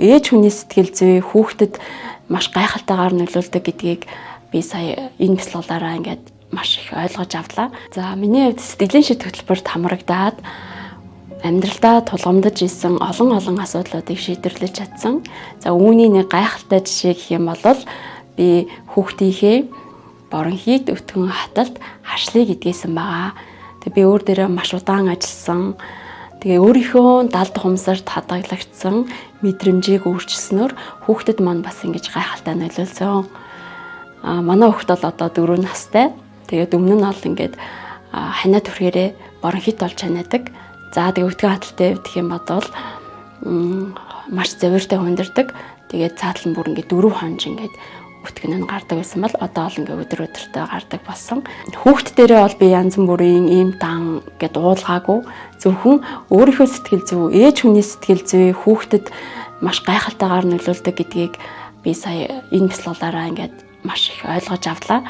ээж хүний сэтгэл зүй хүүхдэд маш гайхалтайгаар нөлөөлдөг гэдгийг би сая энэ бяцлаглаараа ингээд маш их ойлгож авлаа. За миний хувьд сэтгэлийн шийдвэр хөтөлбөрт хамрагдаад амьдралдаа тулгамдж исэн олон асуудлуудыг шийдвэрлэж чадсан. За үүний нэг гайхалтай жишээ гэх юм бол би хүүхдийнхээ Боронхийд өтгөн хаталт хашлыг идгээсэн байгаа. Тэгээ би өөр дээрээ маш удаан ажилласан. Тэгээ өөрийнхөө далд хумсарт хадгалагдсан мэдрэмжийг өөрчилснөөр хүүхдэд маань бас ингэж гайхалтай нөлөөлсөн. Манай хүүхд бол одоо 4 настай. Тэгээд өмнө нь бол ингээд ханаа төрхээрээ боронхит болж ханиадаг. За тэгээ өтгөн хаталтай гэх юм бол маш зовиртой хүндэрдэг. Тэгээд цаатал нь бүр ингээд 4 хонж ингээд өтгөн нь гардаг байсан бол одоо бол ингээд өдөр гардаг болсон. Хүүхд дээрээ бол би янз бүрийн ийм дан гэд уулгаагүй. Зөвхөн өөрийнхөө сэтгэл зүй, ээж хүний сэтгэл зүй хүүхдэд маш гайхалтайгаар нөлөөлдөг гэдгийг би сая энэ бяцлаглаараа ингээд маш их ойлгож авлаа.